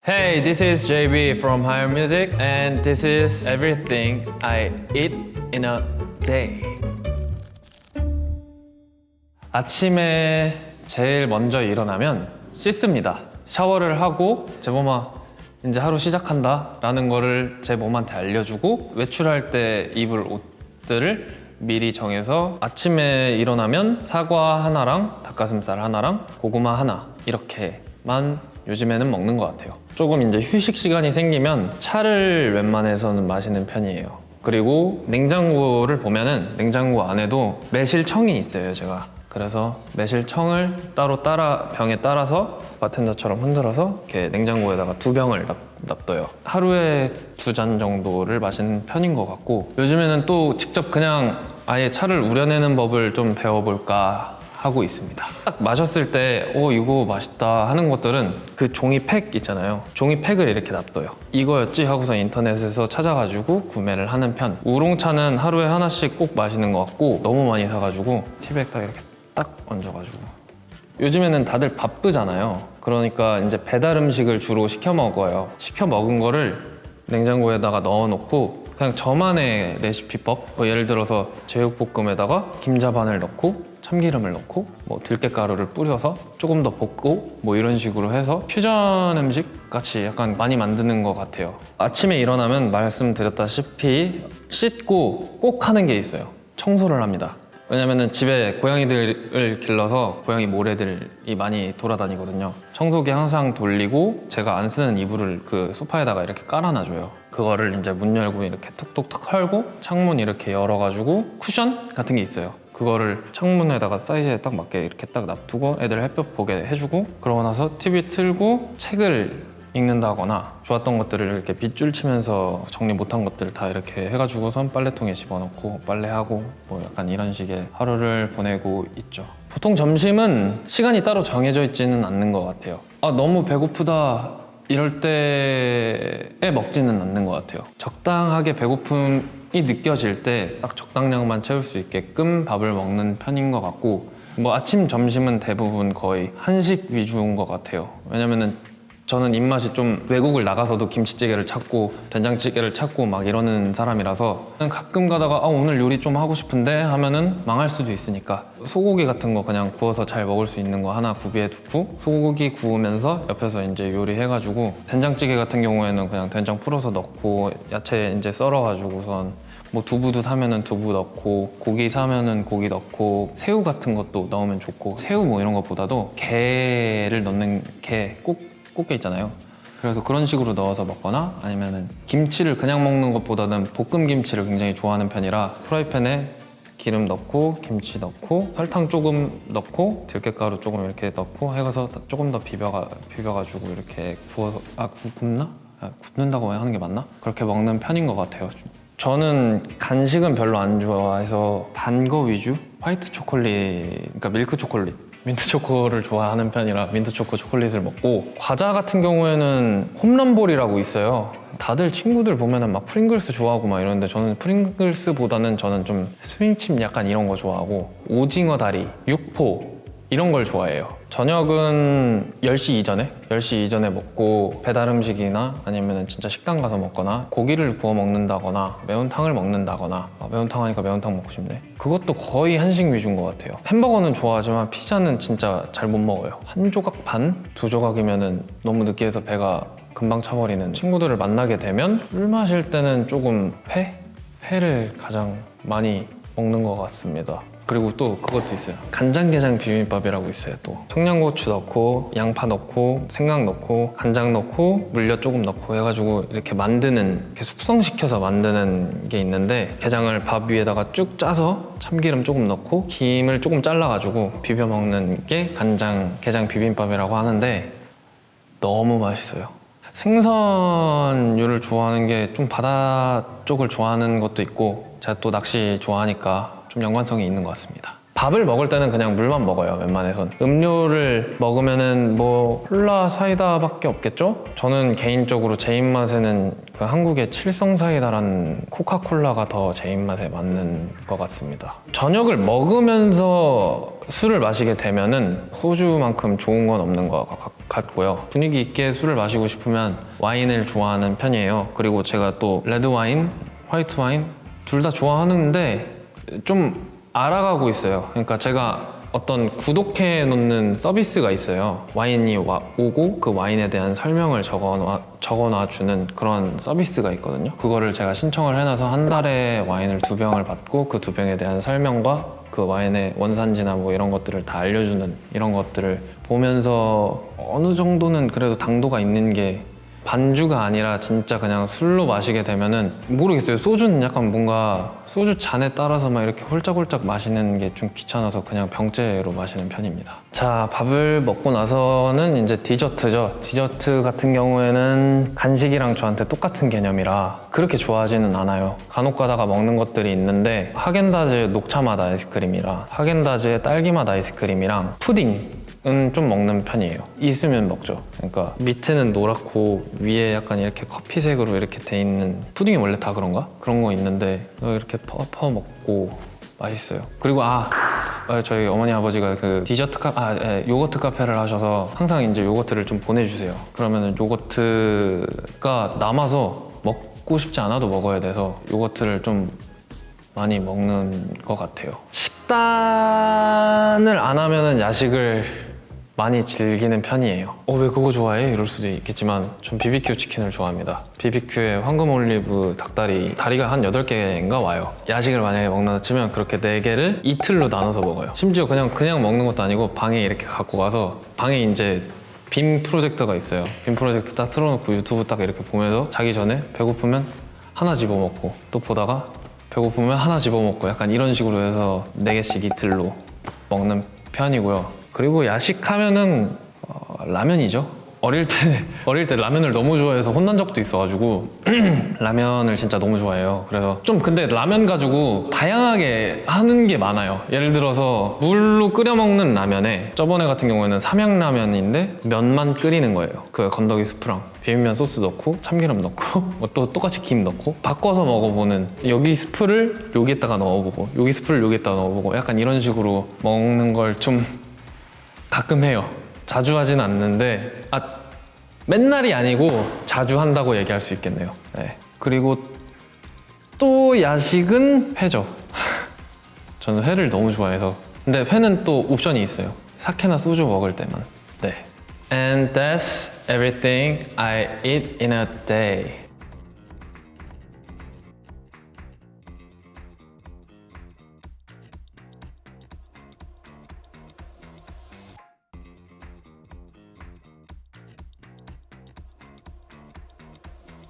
Hey, this is JB from Higher Music, and this is everything I eat in a day. 아침에 제일 먼저 일어나면 씻습니다. 샤워를 하고 제범아 이제 하루 시작한다 라는 거를 제 몸한테 알려주고 외출할 때 입을 옷들을 미리 정해서 아침에 일어나면 사과 하나랑 닭가슴살 하나랑 고구마 하나 이렇게만 요즘에는 먹는 것 같아요. 조금 이제 휴식 시간이 생기면 차를 웬만해서는 마시는 편이에요. 그리고 냉장고를 보면은 냉장고 안에도 매실청이 있어요, 제가. 그래서 매실청을 따로 병에 따라서 바텐더처럼 흔들어서 이렇게 냉장고에다가 2병을 놔둬요. 하루에 2잔 정도를 마시는 편인 것 같고, 요즘에는 또 직접 그냥 아예 차를 우려내는 법을 좀 배워볼까 하고 있습니다. 딱 마셨을 때 이거 맛있다 하는 것들은 그 종이 팩 있잖아요. 종이 팩을 이렇게 놔둬요. 이거였지 하고서 인터넷에서 찾아가지고 구매를 하는 편. 우롱차는 하루에 하나씩 꼭 마시는 것 같고, 너무 많이 사가지고 티백 딱 이렇게 딱 얹어가지고. 요즘에는 다들 바쁘잖아요. 그러니까 이제 배달 음식을 주로 시켜 먹어요. 시켜 먹은 거를 냉장고에다가 넣어놓고 그냥 저만의 레시피법, 예를 들어서 제육볶음에다가 김자반을 넣고 참기름을 넣고 뭐 들깨가루를 뿌려서 조금 더 볶고 뭐 이런 식으로 해서 퓨전 음식 같이 약간 많이 만드는 것 같아요. 아침에 일어나면 말씀드렸다시피 씻고 꼭 하는 게 있어요. 청소를 합니다. 왜냐면은 집에 고양이들을 길러서 고양이 모래들이 많이 돌아다니거든요. 청소기 항상 돌리고 제가 안 쓰는 이불을 그 소파에다가 이렇게 깔아놔줘요. 그거를 이제 문 열고 이렇게 톡톡톡 헐고 창문 이렇게 열어가지고 쿠션 같은 게 있어요. 그거를 창문에다가 사이즈에 딱 맞게 이렇게 딱 놔두고 애들 햇볕 보게 해주고, 그러고 나서 TV 틀고 책을 읽는다거나 좋았던 것들을 이렇게 빗줄 치면서 정리 못한 것들 다 이렇게 해가지고선 빨래통에 집어넣고 빨래하고 뭐 약간 이런 식의 하루를 보내고 있죠. 보통 점심은 시간이 따로 정해져 있지는 않는 것 같아요. 너무 배고프다 이럴 때에 먹지는 않는 것 같아요. 적당하게 배고픔이 느껴질 때 딱 적당량만 채울 수 있게끔 밥을 먹는 편인 것 같고, 뭐 아침, 점심은 대부분 거의 한식 위주인 것 같아요. 왜냐면은 저는 입맛이 좀 외국을 나가서도 김치찌개를 찾고 된장찌개를 찾고 막 이러는 사람이라서 가끔 가다가 오늘 요리 좀 하고 싶은데 하면은 망할 수도 있으니까 소고기 같은 거 그냥 구워서 잘 먹을 수 있는 거 하나 구비해 두고 소고기 구우면서 옆에서 이제 요리해가지고, 된장찌개 같은 경우에는 그냥 된장 풀어서 넣고 야채 이제 썰어가지고선 뭐 두부도 사면은 두부 넣고 고기 사면은 고기 넣고 새우 같은 것도 넣으면 좋고, 새우 뭐 이런 것보다도 게를 넣는 게 꽃게 있잖아요. 그래서 그런 식으로 넣어서 먹거나 아니면은 김치를 그냥 먹는 것보다는 볶음 김치를 굉장히 좋아하는 편이라 프라이팬에 기름 넣고 김치 넣고 설탕 조금 넣고 들깨가루 조금 이렇게 넣고 해서 조금 더 비벼가지고 이렇게 구워서 굽나? 굽는다고 하는 게 맞나? 그렇게 먹는 편인 것 같아요. 저는 간식은 별로 안 좋아해서 단 거 위주? 화이트 초콜릿, 그러니까 밀크 초콜릿, 민트 초코를 좋아하는 편이라 민트 초코 초콜릿을 먹고, 과자 같은 경우에는 홈런볼이라고 있어요. 다들 친구들 보면은 막 프링글스 좋아하고 막 이러는데 저는 프링글스보다는 저는 좀 스윙칩 약간 이런 거 좋아하고 오징어 다리, 육포 이런 걸 좋아해요. 저녁은 10시 이전에 먹고 배달 음식이나 아니면 진짜 식당 가서 먹거나 고기를 구워 먹는다거나 매운탕을 먹는다거나, 매운탕 하니까 매운탕 먹고 싶네. 그것도 거의 한식 위주인 것 같아요. 햄버거는 좋아하지만 피자는 진짜 잘 못 먹어요. 한 조각 반? 2조각이면은 너무 느끼해서 배가 금방 차버리는. 친구들을 만나게 되면 술 마실 때는 조금 회를 가장 많이 먹는 것 같습니다. 그리고 또 그것도 있어요. 간장게장 비빔밥이라고 있어요. 또 청양고추 넣고 양파 넣고 생강 넣고 간장 넣고 물엿 조금 넣고 해가지고 이렇게 만드는, 이렇게 숙성시켜서 만드는 게 있는데, 게장을 밥 위에다가 쭉 짜서 참기름 조금 넣고 김을 조금 잘라가지고 비벼 먹는 게 간장게장 비빔밥이라고 하는데 너무 맛있어요. 생선류를 좋아하는 게 좀 바다 쪽을 좋아하는 것도 있고, 제가 또 낚시 좋아하니까 좀 연관성이 있는 것 같습니다. 밥을 먹을 때는 그냥 물만 먹어요, 웬만해선. 음료를 먹으면은 뭐 콜라, 사이다밖에 없겠죠? 저는 개인적으로 제 입맛에는 그 한국의 칠성사이다라는 코카콜라가 더 제 입맛에 맞는 것 같습니다. 저녁을 먹으면서 술을 마시게 되면은 소주만큼 좋은 건 없는 것 같고요. 분위기 있게 술을 마시고 싶으면 와인을 좋아하는 편이에요. 그리고 제가 또 레드 와인, 화이트 와인 둘 다 좋아하는데 좀 알아가고 있어요. 그러니까 제가 어떤 구독해 놓는 서비스가 있어요. 와인이 오고 그 와인에 대한 설명을 적어놔 주는 그런 서비스가 있거든요. 그거를 제가 신청을 해놔서 한 달에 와인을 2병을 받고 그 2병에 대한 설명과 그 와인의 원산지나 뭐 이런 것들을 다 알려주는 이런 것들을 보면서 어느 정도는 그래도 당도가 있는 게 반주가 아니라 진짜 그냥 술로 마시게 되면은 모르겠어요. 소주는 약간 뭔가 소주 잔에 따라서 막 이렇게 홀짝홀짝 마시는 게 좀 귀찮아서 그냥 병째로 마시는 편입니다. 자, 밥을 먹고 나서는 이제 디저트죠. 디저트 같은 경우에는 간식이랑 저한테 똑같은 개념이라 그렇게 좋아하지는 않아요. 간혹 가다가 먹는 것들이 있는데 하겐다즈 녹차맛 아이스크림이랑 하겐다즈의 딸기맛 아이스크림이랑 푸딩 은 좀 먹는 편이에요. 있으면 먹죠. 그러니까 밑에는 노랗고 위에 약간 이렇게 커피색으로 이렇게 돼 있는 푸딩이 원래 다 그런가? 그런 거 있는데 이렇게 퍼 먹고 맛있어요. 그리고 저희 어머니 아버지가 그 요거트 카페를 하셔서 항상 이제 요거트를 좀 보내주세요. 그러면은 요거트가 남아서 먹고 싶지 않아도 먹어야 돼서 요거트를 좀 많이 먹는 것 같아요. 식단을 안 하면은 야식을 많이 즐기는 편이에요. 왜 그거 좋아해? 이럴 수도 있겠지만 전 BBQ 치킨을 좋아합니다. BBQ에 황금 올리브 다리가 한 8개인가 와요. 야식을 만약에 먹는다 치면 그렇게 4개를 이틀로 나눠서 먹어요. 심지어 그냥 먹는 것도 아니고 방에 이렇게 갖고 가서 방에 이제 빔 프로젝터가 있어요. 빔 프로젝터 딱 틀어놓고 유튜브 딱 이렇게 보면서 자기 전에 배고프면 하나 집어먹고 또 보다가 배고프면 하나 집어먹고 약간 이런 식으로 해서 4개씩 이틀로 먹는 편이고요. 그리고 야식하면은 라면이죠. 어릴 때 라면을 너무 좋아해서 혼난 적도 있어가지고 라면을 진짜 너무 좋아해요. 그래서 좀 근데 라면 가지고 다양하게 하는 게 많아요. 예를 들어서 물로 끓여 먹는 라면에 저번에 같은 경우에는 삼양라면인데 면만 끓이는 거예요. 그 건더기 스프랑 비빔면 소스 넣고 참기름 넣고 또 똑같이 김 넣고 바꿔서 먹어보는, 여기 스프를 여기에다가 넣어보고 여기 스프를 여기에다가 넣어보고 약간 이런 식으로 먹는 걸 좀 가끔 해요. 자주 하진 않는데 맨날이 아니고 자주 한다고 얘기할 수 있겠네요. 네. 그리고 또 야식은 회죠. 저는 회를 너무 좋아해서. 근데 회는 또 옵션이 있어요. 사케나 소주 먹을 때만. 네. And that's everything I eat in a day.